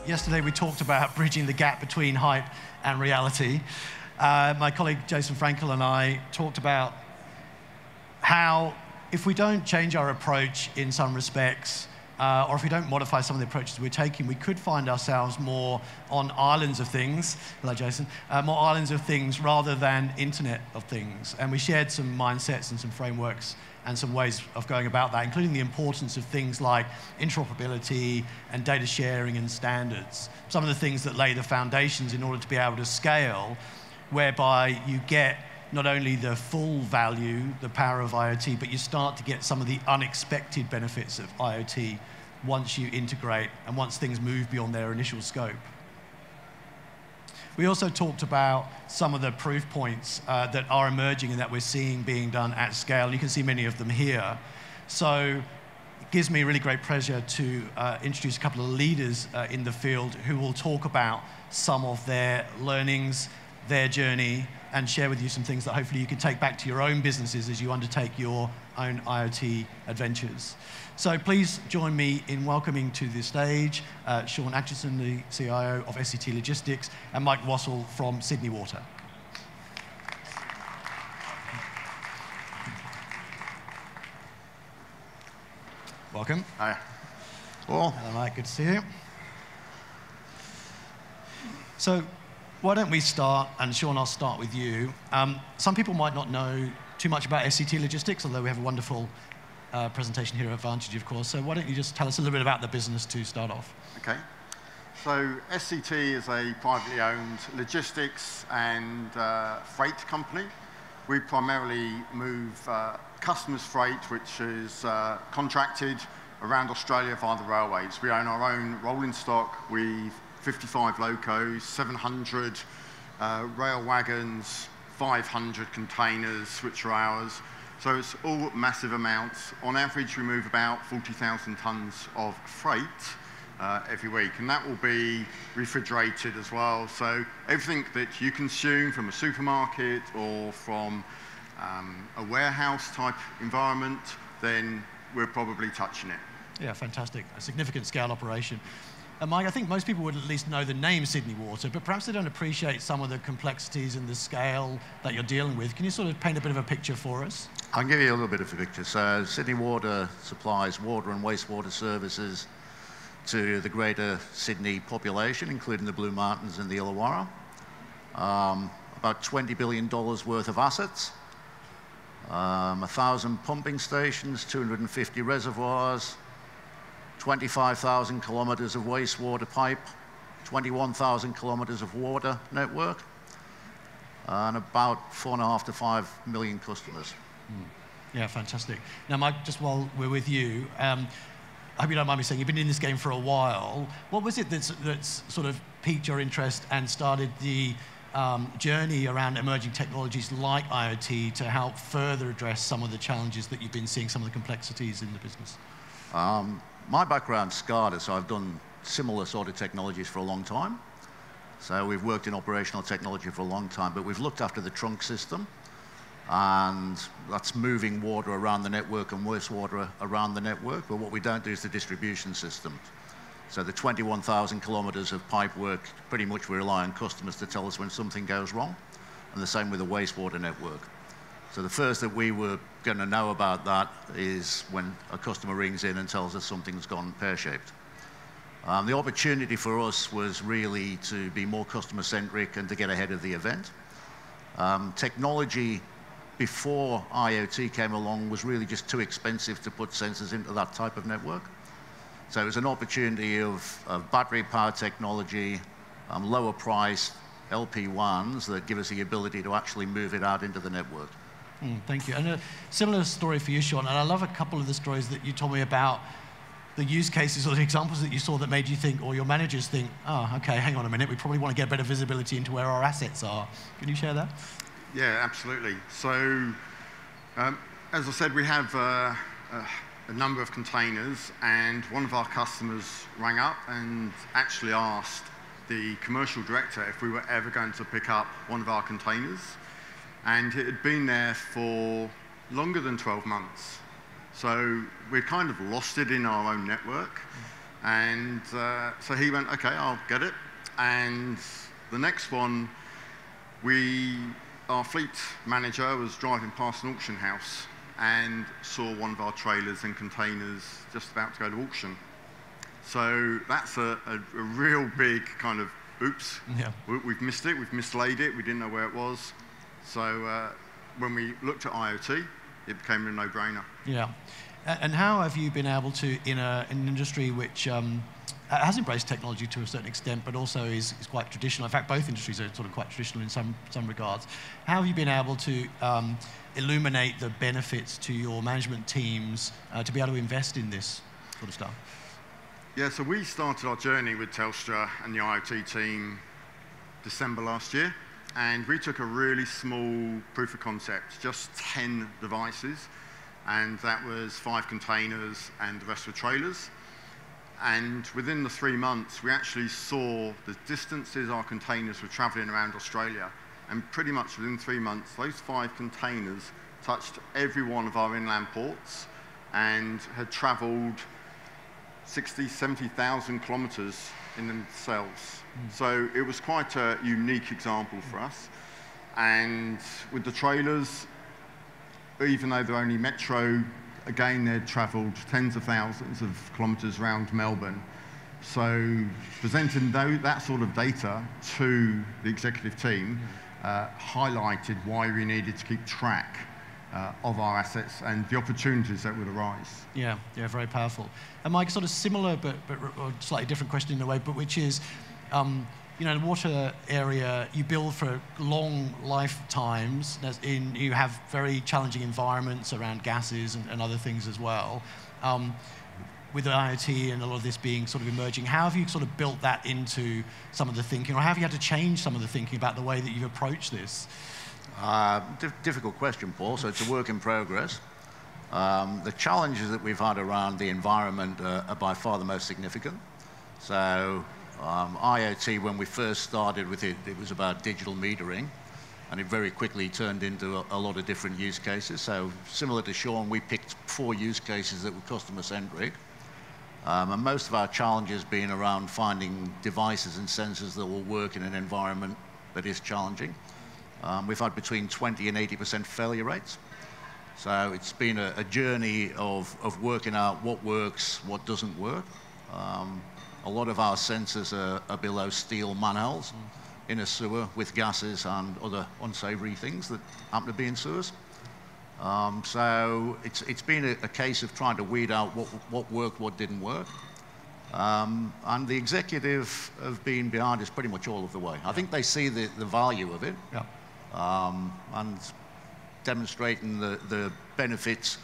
Yesterday we talked about bridging the gap between hype and reality. My colleague Jason Frankel and I talked about how if we don't change our approach in some respects, or if we don't modify some of the approaches we're taking, we could find ourselves more on islands of things, hello Jason, more islands of things rather than internet of things. And we shared some mindsets and some frameworks and some ways of going about that, including the importance of things like interoperability and data sharing and standards. Some of the things that lay the foundations in order to be able to scale, whereby you get not only the full value, the power of IoT, but you start to get some of the unexpected benefits of IoT once you integrate and once things move beyond their initial scope. We also talked about some of the proof points that are emerging and that we're seeing being done at scale. You can see many of them here. So it gives me really great pleasure to introduce a couple of leaders in the field who will talk about some of their learnings, their journey, and share with you some things that hopefully you can take back to your own businesses as you undertake your own IoT adventures. So please join me in welcoming to the stage Sean Atchison, the CIO of SCT Logistics, and Mike Wassell from Sydney Water. Welcome. Hi. Well, hello, Mike. Good to see you. So why don't we start, and Sean, I'll start with you. Some people might not know too much about SCT Logistics, although we have a wonderful presentation here at Vantage, of course. So why don't you just tell us a little bit about the business to start off? Okay. So SCT is a privately owned logistics and freight company. We primarily move customers' freight, which is contracted around Australia via the railways. We own our own rolling stock. We've 55 locos, 700 rail wagons, 500 containers, which are ours. So it's all massive amounts. On average, we move about 40,000 tons of freight every week, and that will be refrigerated as well. So everything that you consume from a supermarket or from a warehouse type environment, then we're probably touching it. Yeah, fantastic. A significant scale operation. Mike, I think most people would at least know the name Sydney Water, but perhaps they don't appreciate some of the complexities and the scale that you're dealing with. Can you sort of paint a bit of a picture for us? I'll give you a little bit of a picture. So Sydney Water supplies water and wastewater services to the greater Sydney population, including the Blue Mountains and the Illawarra. About $20 billion worth of assets, 1,000 pumping stations, 250 reservoirs, 25,000 kilometers of wastewater pipe, 21,000 kilometers of water network, and about 4.5 to 5 million customers. Yeah, fantastic. Now, Mike, just while we're with you, I hope you don't mind me saying you've been in this game for a while. What was it that's sort of piqued your interest and started the journey around emerging technologies like IoT to help further address some of the challenges that you've been seeing, some of the complexities in the business? My background's SCADA, so I've done similar sort of technologies for a long time. So we've worked in operational technology for a long time, but we've looked after the trunk system, and that's moving water around the network and wastewater around the network, but what we don't do is the distribution system. So the 21,000 kilometers of pipe work, pretty much we rely on customers to tell us when something goes wrong, and the same with the wastewater network. So the first that we were going to know about that is when a customer rings in and tells us something's gone pear-shaped. The opportunity for us was really to be more customer-centric and to get ahead of the event. Technology before IoT came along was really just too expensive to put sensors into that type of network. So it was an opportunity of battery power technology, lower price LP1s that give us the ability to actually move it out into the network. Thank you. And a similar story for you, Sean, and I love a couple of the stories that you told me about the use cases or the examples that you saw that made you think, or your managers think, oh, okay, hang on a minute, we probably want to get better visibility into where our assets are. Can you share that? Yeah, absolutely. So, as I said, we have a number of containers, and one of our customers rang up and actually asked the commercial director if we were ever going to pick up one of our containers. And it had been there for longer than 12 months. So we kind of lost it in our own network. And so he went, okay, I'll get it. And the next one, our fleet manager was driving past an auction house and saw one of our trailers and containers just about to go to auction. So that's a real big kind of, oops, Yeah. we've missed it, we've mislaid it, we didn't know where it was. So when we looked at IoT, it became a no-brainer. Yeah. And how have you been able to, in an industry which has embraced technology to a certain extent, but also is quite traditional. In fact, both industries are sort of quite traditional in some regards. How have you been able to illuminate the benefits to your management teams to be able to invest in this sort of stuff? Yeah, so we started our journey with Telstra and the IoT team December last year, and we took a really small proof of concept, just 10 devices, and that was 5 containers and the rest were trailers. And within the 3 months, we actually saw the distances our containers were traveling around Australia, and pretty much within 3 months, those 5 containers touched every one of our inland ports and had traveled 60, 70,000 kilometers in themselves. So it was quite a unique example for us. And with the trailers, even though they're only metro, again, they'd travelled tens of thousands of kilometres around Melbourne. So presenting that sort of data to the executive team highlighted why we needed to keep track of our assets and the opportunities that would arise. Yeah, very powerful. And Mike, sort of similar, but slightly different question in a way, but which is, you know, in the water area, you build for long lifetimes. You have very challenging environments around gases and other things as well. With the IoT and a lot of this being sort of emerging, how have you sort of built that into some of the thinking, or have you had to change some of the thinking about the way that you've approached this? Difficult question, Paul, so it's a work in progress. The challenges that we've had around the environment are by far the most significant. So IoT, when we first started with it, it was about digital metering, and it very quickly turned into a lot of different use cases. So similar to Sean, we picked 4 use cases that were customer-centric. And most of our challenges being around finding devices and sensors that will work in an environment that is challenging. We've had between 20 and 80% failure rates. So it's been a journey of working out what works, what doesn't work. A lot of our sensors are below steel manholes in a sewer with gases and other unsavory things that happen to be in sewers. So it's been a case of trying to weed out what worked, what didn't work. And the executive have been behind us pretty much all of the way. I think they see the value of it. Yeah. And demonstrating the benefits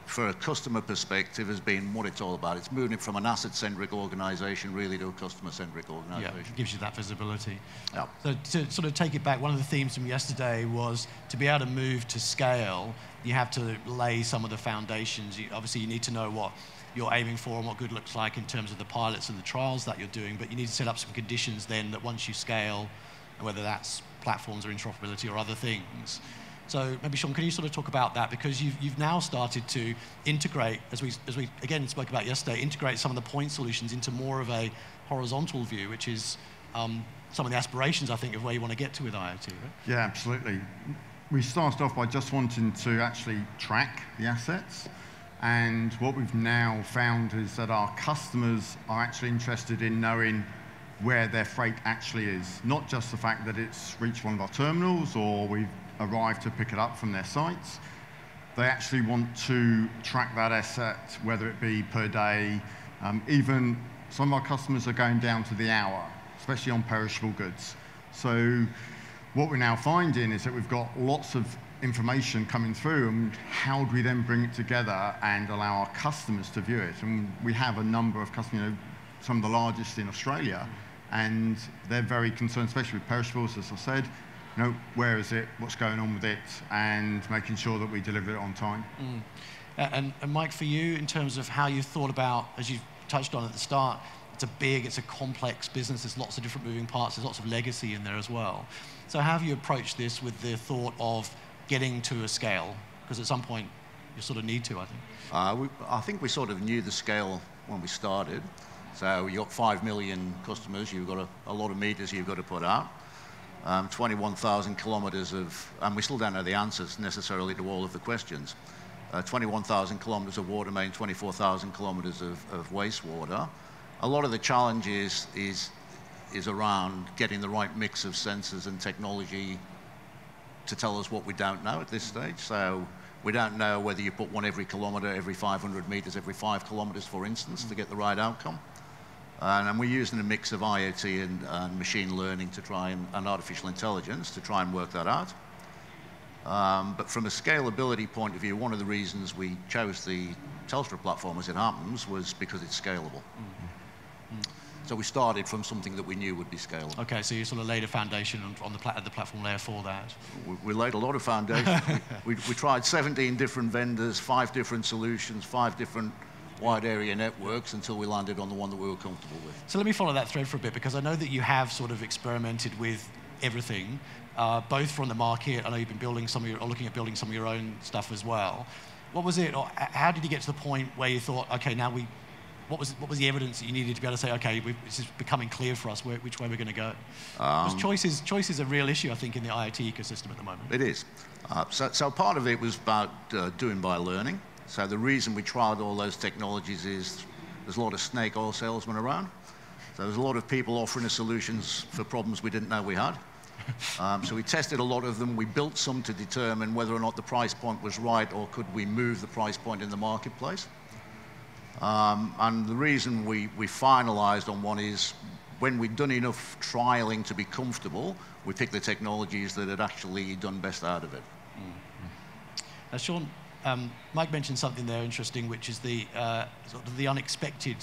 for a customer perspective has been what it's all about. It's moving it from an asset-centric organisation really to a customer-centric organisation. Yeah, it gives you that visibility. Yeah. So to sort of take it back, one of the themes from yesterday was to be able to move to scale, you have to lay some of the foundations. Obviously, you need to know what you're aiming for and what good looks like in terms of the pilots and the trials that you're doing, but you need to set up some conditions then that once you scale, whether that's platforms or interoperability or other things. So maybe, Sean, can you sort of talk about that? Because you've now started to integrate, as we again spoke about yesterday, integrate some of the point solutions into more of a horizontal view, which is some of the aspirations, I think, of where you want to get to with IoT, right? Yeah, absolutely. We started off by just wanting to actually track the assets. And what we've now found is that our customers are actually interested in knowing where their freight actually is. Not just the fact that it's reached one of our terminals or we've arrived to pick it up from their sites. They actually want to track that asset, whether it be per day. Even some of our customers are going down to the hour, especially on perishable goods. So what we're now finding is that we've got lots of information coming through, and how do we then bring it together and allow our customers to view it? And we have a number of customers, you know, some of the largest in Australia, and they're very concerned, especially with perishables, as I said. You know, where is it, what's going on with it, and making sure that we deliver it on time. And Mike, for you, in terms of how you thought about, as you touched on at the start, it's a complex business, there's lots of different moving parts, there's lots of legacy in there as well. So how have you approached this with the thought of getting to a scale? Because at some point, you sort of need to, I think. I think we sort of knew the scale when we started. So you've got 5 million customers, you've got a lot of meters you've got to put out. 21,000 kilometers of, and we still don't know the answers necessarily to all of the questions. 21,000 kilometers of water main, 24,000 kilometers of wastewater. A lot of the challenge is around getting the right mix of sensors and technology to tell us what we don't know at this stage. So we don't know whether you put one every kilometer, every 500 meters, every 5 kilometers, for instance, to get the right outcome. And we're using a mix of IoT and machine learning to try and artificial intelligence to try and work that out. But from a scalability point of view, one of the reasons we chose the Telstra platform, as it happens, was because it's scalable. So we started from something that we knew would be scalable. Okay, so you sort of laid a foundation on the platform layer for that. We laid a lot of foundations. we tried 17 different vendors, 5 different solutions, 5 different wide area networks until we landed on the one that we were comfortable with. So let me follow that thread for a bit, because I know that you have sort of experimented with everything, both from the market. I know you've been building or looking at building some of your own stuff as well. What was it, or how did you get to the point where you thought, okay, now what was the evidence that you needed to be able to say, okay, this is becoming clear for us which way we're going to go? Because choice is a real issue, I think, in the IoT ecosystem at the moment. It is. So part of it was about doing by learning. So the reason we tried all those technologies is there's a lot of snake oil salesmen around. So there's a lot of people offering us solutions for problems we didn't know we had. So we tested a lot of them. We built some to determine whether or not the price point was right, or could we move the price point in the marketplace. And the reason we finalized on one is when we'd done enough trialing to be comfortable, we picked the technologies that had actually done best out of it. Now, Sean, Mike mentioned something there interesting, which is the sort of the unexpected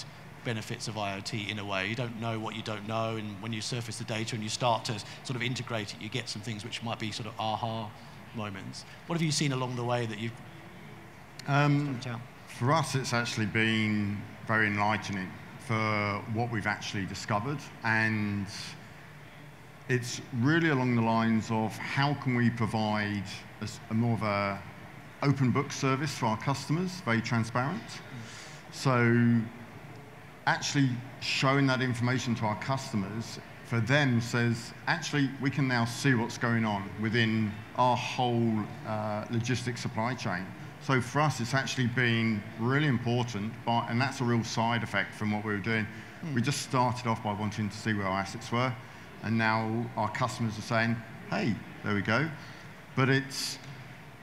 benefits of IoT in a way. You don't know what you don't know, and when you surface the data and you start to sort of integrate it, you get some things which might be sort of aha moments. What have you seen along the way that you've For us, it's actually been very enlightening for what we've actually discovered, and it's really along the lines of how can we provide a more of a open book service for our customers, very transparent. So actually showing that information to our customers for them says, actually, we can now see what's going on within our whole logistics supply chain. So for us, it's actually been really important, and that's a real side effect from what we were doing. We just started off by wanting to see where our assets were, and now our customers are saying, hey, there we go. But it's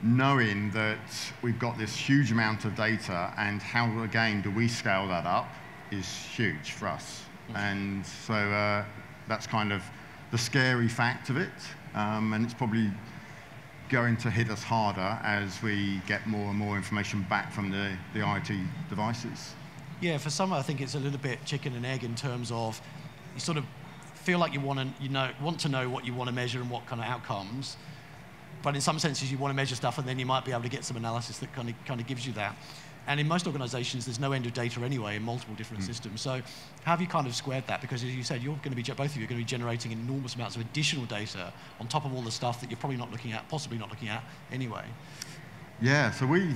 knowing that we've got this huge amount of data, and how, again, do we scale that up is huge for us. And so that's kind of the scary fact of it, and it's probably going to hit us harder as we get more and more information back from the IoT devices. Yeah, for some, I think it's a little bit chicken and egg in terms of you sort of feel like you want to know what you want to measure and what kind of outcomes, but in some senses you want to measure stuff, and then you might be able to get some analysis that kind of gives you that. And in most organizations, there's no end of data anyway in multiple different systems. So how have you kind of squared that? Because as you said, both of you are going to be generating enormous amounts of additional data on top of all the stuff that you're probably not looking at, possibly not looking at anyway. Yeah, so we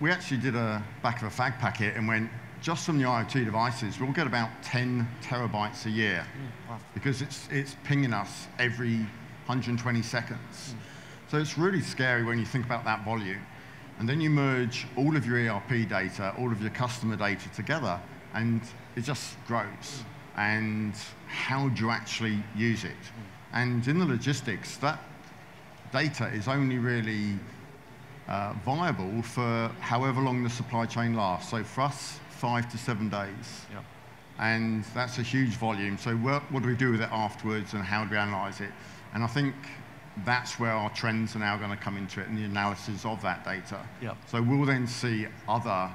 actually did a back of a fag packet and went, just from the IoT devices, we'll get about 10 terabytes a year. Wow. Because it's pinging us every 120 seconds. So it's really scary when you think about that volume. And then you merge all of your ERP data, all of your customer data together, and it just grows. And how do you actually use it? And in the logistics, that data is only really viable for however long the supply chain lasts. So for us, 5 to 7 days. Yeah. And that's a huge volume. So what do we do with it afterwards, and how do we analyze it? And I think that's where our trends are now going to come into it, and the analysis of that data. Yep. So we'll then see other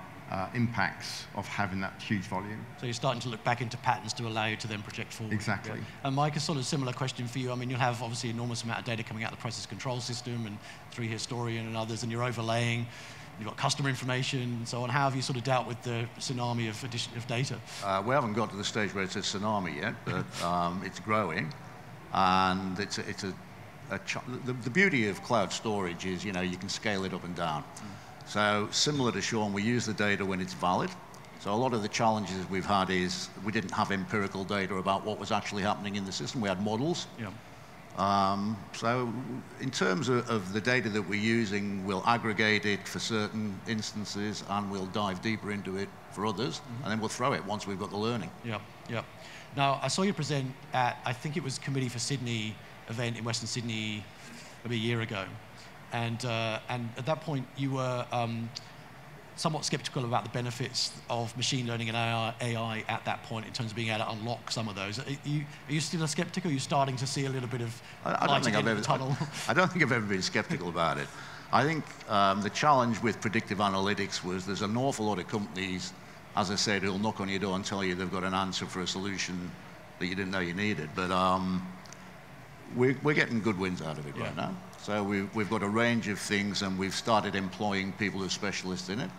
impacts of having that huge volume. So you're starting to look back into patterns to allow you to then project forward. Exactly. Yeah. And Mike, a sort of similar question for you. I mean, you'll have obviously an enormous amount of data coming out of the process control system and 3Historian and others, and you're overlaying. You've got customer information and so on. How have you sort of dealt with the tsunami of data? We haven't got to the stage where it's a tsunami yet, but it's growing, and the beauty of cloud storage is, you can scale it up and down. So similar to Sean, we use the data when it's valid. So a lot of the challenges we've had is we didn't have empirical data about what was actually happening in the system. We had models. Yeah. So in terms of the data that we're using, we'll aggregate it for certain instances and we'll dive deeper into it for others, and then we'll throw it once we've got the learning. Yeah, yeah. Now, I saw you present at, I think it was Committee for Sydney event in Western Sydney maybe a year ago. And at that point, you were somewhat skeptical about the benefits of machine learning and AI at that point in terms of being able to unlock some of those. Are you still a skeptic, or are you starting to see a little bit of light at the end of the tunnel? I don't think I've ever been skeptical about it. I think the challenge with predictive analytics was there's an awful lot of companies, as I said, who'll knock on your door and tell you they've got an answer for a solution that you didn't know you needed. But we're getting good wins out of it right now. So we've got a range of things, and we've started employing people who are specialists in it.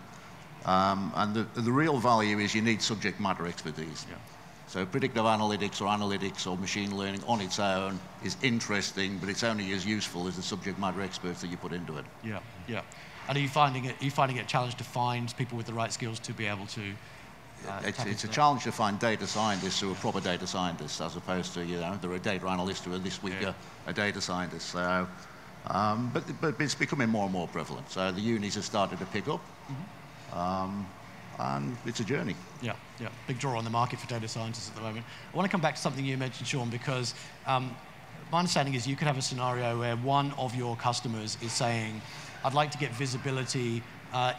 And the real value is you need subject matter expertise. Yeah. So predictive analytics or machine learning on its own is interesting, but it's only as useful as the subject matter experts that you put into it. Yeah, yeah. And are you finding it a challenge to find people with the right skills to be able to? It's a challenge to find data scientists who are proper data scientists, as opposed to, there are data analysts who are this week a data scientist. So, but it's becoming more and more prevalent. So the unis have started to pick up. And it's a journey. Yeah, yeah. Big draw on the market for data scientists at the moment. I want to come back to something you mentioned, Sean, because my understanding is you could have a scenario where one of your customers is saying, I'd like to get visibility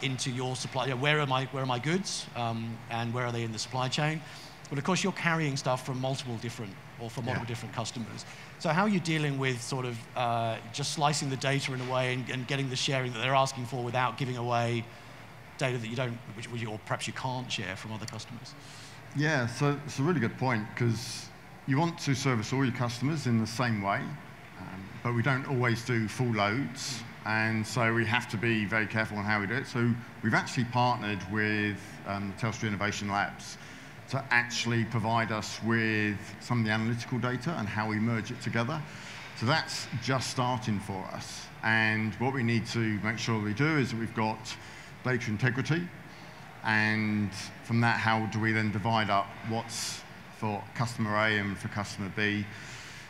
into your supply. Where are my goods, and where are they in the supply chain? But of course, you're carrying stuff from multiple different customers. So how are you dealing with sort of just slicing the data in a way and getting the sharing that they're asking for without giving away data that you don't, or perhaps you can't share from other customers? Yeah, so it's a really good point, because you want to service all your customers in the same way, but we don't always do full loads, and so we have to be very careful on how we do it. So we've actually partnered with Telstra Innovation Labs to actually provide us with some of the analytical data and how we merge it together. So that's just starting for us, and what we need to make sure we do is that we've got data integrity, and from that, how do we then divide up what's for customer A and for customer B,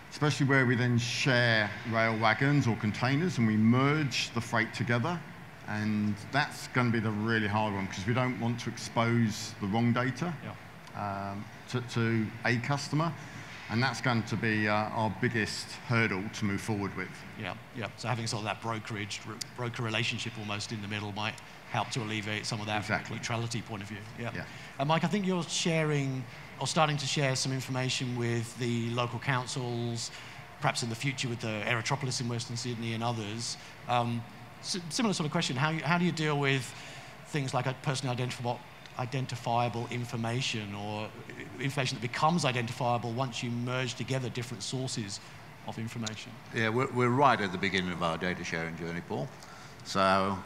especially where we then share rail wagons or containers and we merge the freight together. And that's going to be the really hard one, because we don't want to expose the wrong data to a customer, and that's going to be our biggest hurdle to move forward with. Yeah, yeah. So having sort of that broker relationship almost in the middle might help to alleviate some of that from a neutrality point of view. Yeah. And Mike, I think you're sharing or starting to share some information with the local councils, perhaps in the future with the Aerotropolis in Western Sydney and others. Similar sort of question. How do you deal with things like a personally identifiable information, or information that becomes identifiable once you merge together different sources of information? Yeah, we're right at the beginning of our data sharing journey, Paul. So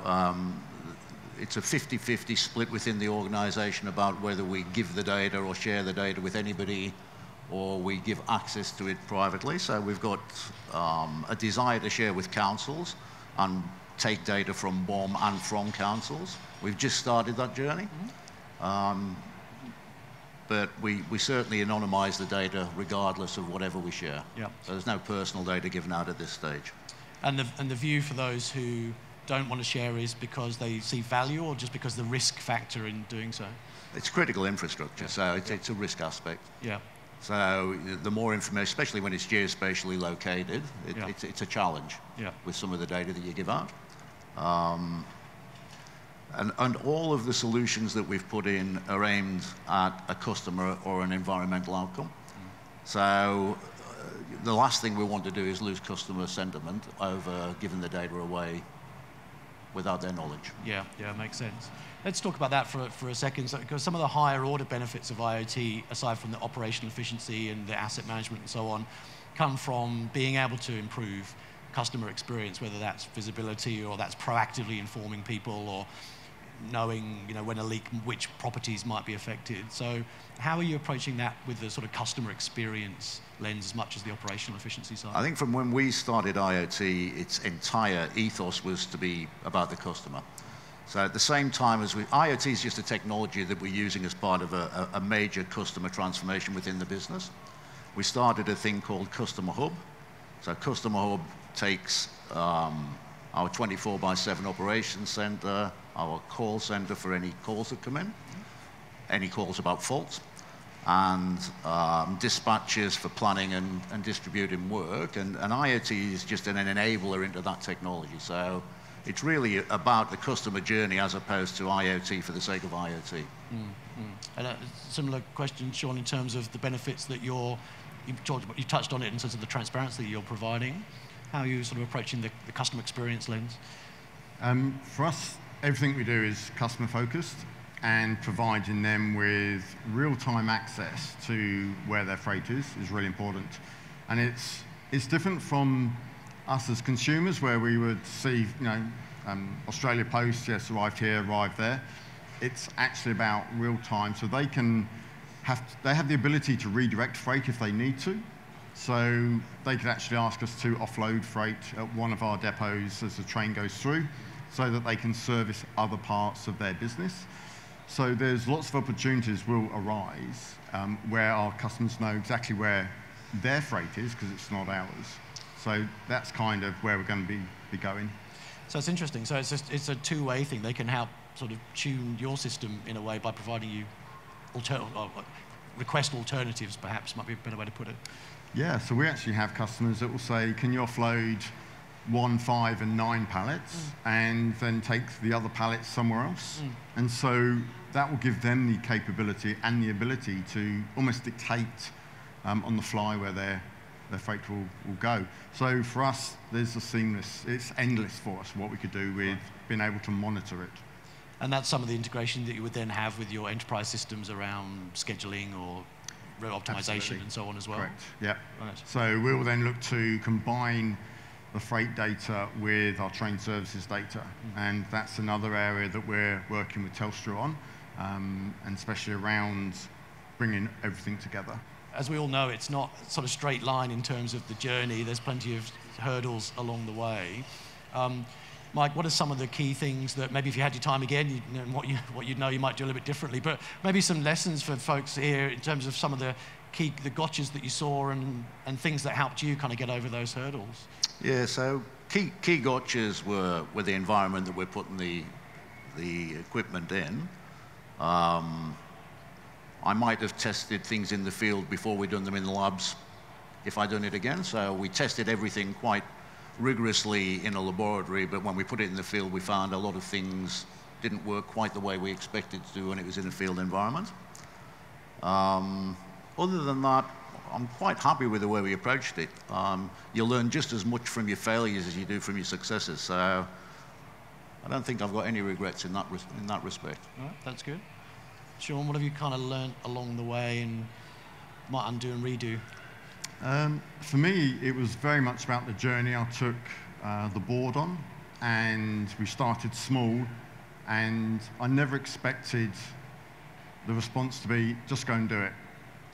it's a 50-50 split within the organisation about whether we give the data or share the data with anybody, or we give access to it privately. So we've got a desire to share with councils and take data from BOM and from councils. We've just started that journey. But we certainly anonymise the data regardless of whatever we share. Yeah. So there's no personal data given out at this stage. And the view for those who don't want to share is because they see value, or just because the risk factor in doing so? It's critical infrastructure, so it's a risk aspect. Yeah. So the more information, especially when it's geospatially located, it's a challenge with some of the data that you give out. And all of the solutions that we've put in are aimed at a customer or an environmental outcome. So the last thing we want to do is lose customer sentiment over giving the data away without their knowledge. Yeah, makes sense. Let's talk about that for a second, because some of the higher order benefits of IoT, aside from the operational efficiency and the asset management and so on, come from being able to improve customer experience, whether that's visibility or that's proactively informing people, or knowing when a leak, which properties might be affected. So how are you approaching that with the sort of customer experience lens as much as the operational efficiency side? I think from when we started IoT, its entire ethos was to be about the customer. So at the same time as IoT is just a technology that we're using as part of a major customer transformation within the business. We started a thing called Customer Hub. So Customer Hub takes our 24/7 operations center, our call center for any calls that come in, any calls about faults, and dispatches for planning and distributing work. And IoT is just an enabler into that technology. So it's really about the customer journey as opposed to IoT for the sake of IoT. And a similar question, Sean, in terms of the benefits that you touched on it in terms of the transparency that you're providing. How are you sort of approaching the customer experience lens? For us, everything we do is customer focused and providing them with real-time access to where their freight is really important. And it's different from us as consumers, where we would see, Australia Post, yes, arrived here, arrived there. It's actually about real time, so they have the ability to redirect freight if they need to. So they could actually ask us to offload freight at one of our depots as the train goes through, so that they can service other parts of their business. So there's lots of opportunities will arise where our customers know exactly where their freight is, because it's not ours. So that's kind of where we're going to be going. So it's interesting. So it's a two-way thing. They can help sort of tune your system in a way by providing you request alternatives, perhaps, might be a better way to put it. Yeah, so we actually have customers that will say, can you offload 1, 5, and 9 pallets and then take the other pallets somewhere else? And so that will give them the capability and the ability to almost dictate on the fly where their freight will go. So for us, there's it's endless for us what we could do with being able to monitor it. And that's some of the integration that you would then have with your enterprise systems around scheduling or route optimization and so on as well? Correct, yeah. Right. So we'll then look to combine the freight data with our train services data. And that's another area that we're working with Telstra on, and especially around bringing everything together. As we all know, it's not sort of straight line in terms of the journey. There's plenty of hurdles along the way. Mike, what are some of the key things that maybe if you had your time again, what you know you might do a little bit differently, but maybe some lessons for folks here in terms of some of the gotchas that you saw and things that helped you kind of get over those hurdles? Yeah, so key gotchas were the environment that we're putting the equipment in. I might have tested things in the field before we'd done them in the labs if I'd done it again. So we tested everything quite rigorously in a laboratory, but when we put it in the field, we found a lot of things didn't work quite the way we expected to do when it was in a field environment. Other than that, I'm quite happy with the way we approached it. You learn just as much from your failures as you do from your successes. So I don't think I've got any regrets in that respect. All right, that's good. Sean, what have you kind of learned along the way and might undo and redo? For me, it was very much about the journey I took the board on, and we started small, and I never expected the response to be, just go and do it.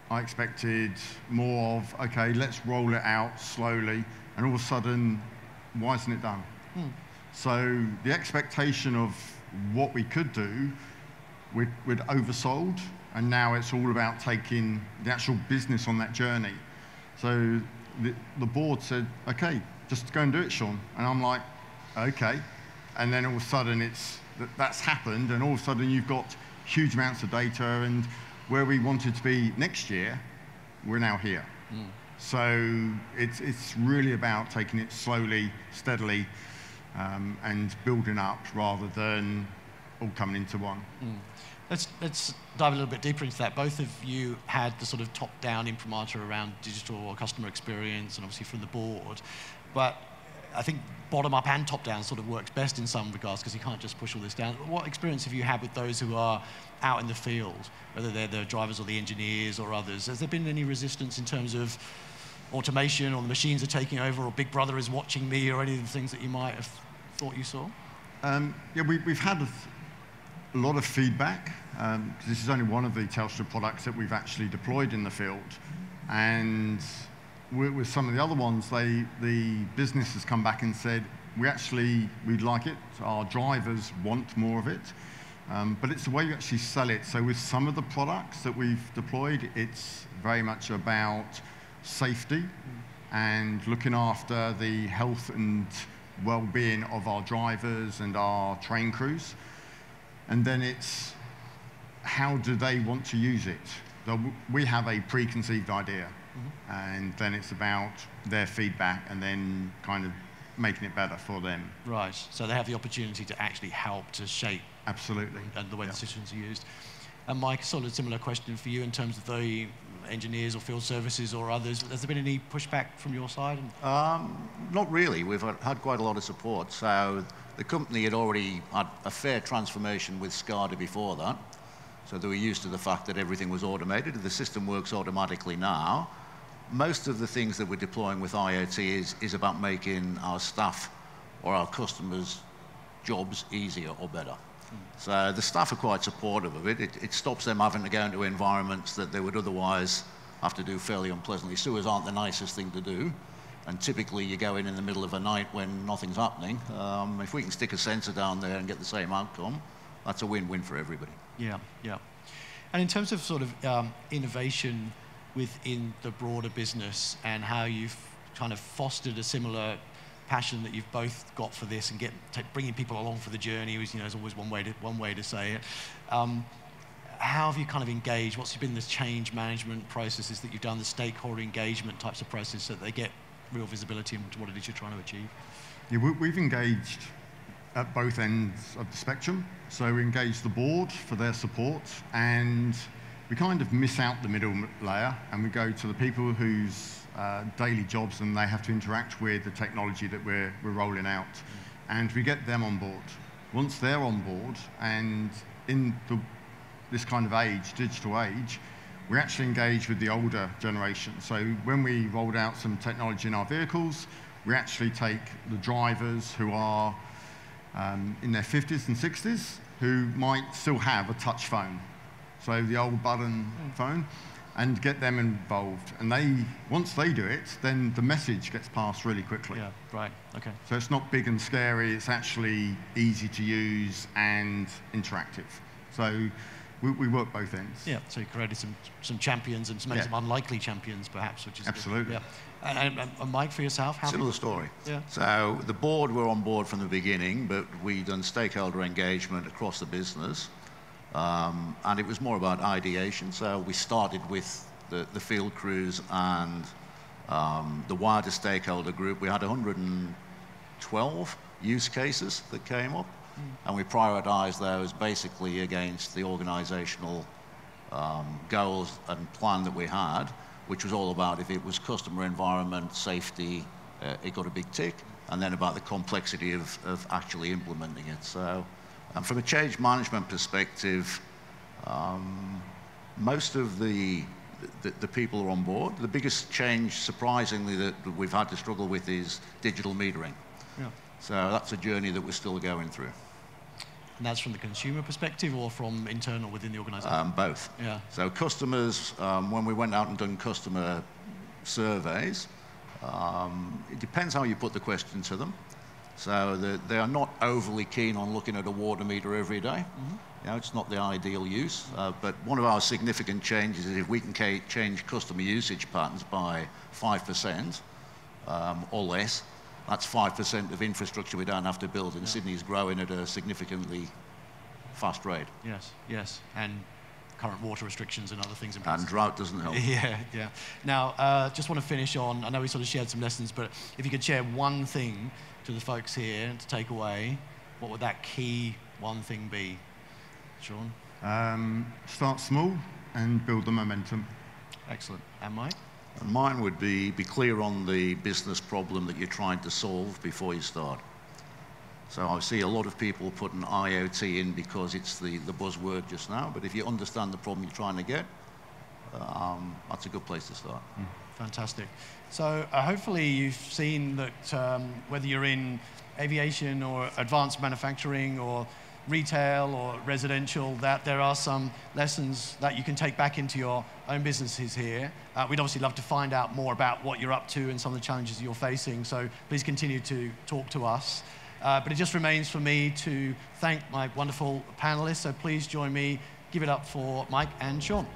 I expected more of, okay, let's roll it out slowly, and all of a sudden, why isn't it done? So the expectation of what we could do, we'd oversold, and now it's all about taking the actual business on that journey. So the board said, okay, just go and do it, Sean. And I'm like, okay. And then all of a sudden that's happened, and all of a sudden you've got huge amounts of data, and where we wanted to be next year, we're now here. So it's really about taking it slowly, steadily, and building up rather than all coming into one. Let's dive a little bit deeper into that. Both of you had the sort of top-down imprimatur around digital or customer experience, and obviously from the board. But I think bottom-up and top-down sort of works best in some regards, because you can't just push all this down. What experience have you had with those who are out in the field, whether they're the drivers or the engineers or others? Has there been any resistance in terms of automation, or the machines are taking over, or Big Brother is watching me, or any of the things that you might have thought you saw? Yeah, we've had a lot of feedback, because this is only one of the Telstra products that we've actually deployed in the field. And with some of the other ones, the business has come back and said, we'd like it. Our drivers want more of it. But it's the way you actually sell it. So with some of the products that we've deployed, it's very much about safety and looking after the health and well-being of our drivers and our train crews. And then it's how do they want to use it? So we have a preconceived idea, and then it's about their feedback and then kind of making it better for them. Right, so they have the opportunity to actually help to shape Absolutely. and the way the systems are used. And Mike, sort of similar question for you in terms of the engineers or field services or others. Has there been any pushback from your side? Not really. We've had quite a lot of support. So the company had already had a fair transformation with SCADA before that. So they were used to the fact that everything was automated. The system works automatically now. Most of the things that we're deploying with IoT is about making our staff or our customers' jobs easier or better. So the staff are quite supportive of it. It stops them having to go into environments that they would otherwise have to do fairly unpleasantly. Sewers aren't the nicest thing to do. And typically you go in the middle of a night when nothing's happening. If we can stick a sensor down there and get the same outcome, that's a win-win for everybody. Yeah, yeah. And in terms of sort of innovation within the broader business and how you've kind of fostered a similar passion that you've both got for this and bringing people along for the journey is, is always one way to say it. How have you kind of engaged? What's been the change management processes that you've done, the stakeholder engagement types of processes so that they get real visibility into what it is you're trying to achieve? Yeah, we've engaged at both ends of the spectrum. So we engage the board for their support, and we kind of miss out the middle layer, and we go to the people whose daily jobs and they have to interact with the technology that we're rolling out, and we get them on board. Once they're on board, and in this kind of age, digital age, we actually engage with the older generation. So when we rolled out some technology in our vehicles, we actually take the drivers who are in their 50s and 60s who might still have a touch phone, so the old button phone, and get them involved. And once they do it, then the message gets passed really quickly. Yeah, right, okay. So it's not big and scary, it's actually easy to use and interactive. So we work both ends. Yeah, so you created some champions and maybe some unlikely champions perhaps, which is absolutely. Good. Yeah. And Mike, for yourself? Similar story. Yeah. So the board were on board from the beginning, but we'd done stakeholder engagement across the business. And it was more about ideation. So we started with the field crews and the wider stakeholder group. We had 112 use cases that came up, and we prioritized those basically against the organizational goals and plan that we had, which was all about if it was customer environment, safety, it got a big tick, and then about the complexity of actually implementing it. So from a change management perspective, most of the people are on board. The biggest change, surprisingly, that we've had to struggle with is digital metering. Yeah. So that's a journey that we're still going through. And that's from the consumer perspective or from internal within the organization? Both. Yeah. So customers, when we went out and done customer surveys, it depends how you put the question to them. So they are not overly keen on looking at a water meter every day. It's not the ideal use. But one of our significant changes is if we can change customer usage patterns by 5% or less, that's 5% of infrastructure we don't have to build. And Sydney's growing at a significantly fast rate. Yes, yes. And current water restrictions and other things in place. And drought doesn't help. Yeah, yeah. Now, just want to finish on, I know we sort of shared some lessons, but if you could share one thing to the folks here to take away, what would that key one thing be? Sean? Start small and build the momentum. Excellent. And Mike? And mine would be clear on the business problem that you're trying to solve before you start. So I see a lot of people putting IoT in because it's the buzzword just now, but if you understand the problem you're trying to get, that's a good place to start. Fantastic. So hopefully you've seen that whether you're in aviation or advanced manufacturing or retail or residential, that there are some lessons that you can take back into your own businesses here. We'd obviously love to find out more about what you're up to and some of the challenges you're facing, so please continue to talk to us. But it just remains for me to thank my wonderful panelists, so please join me, give it up for Mike and Sean.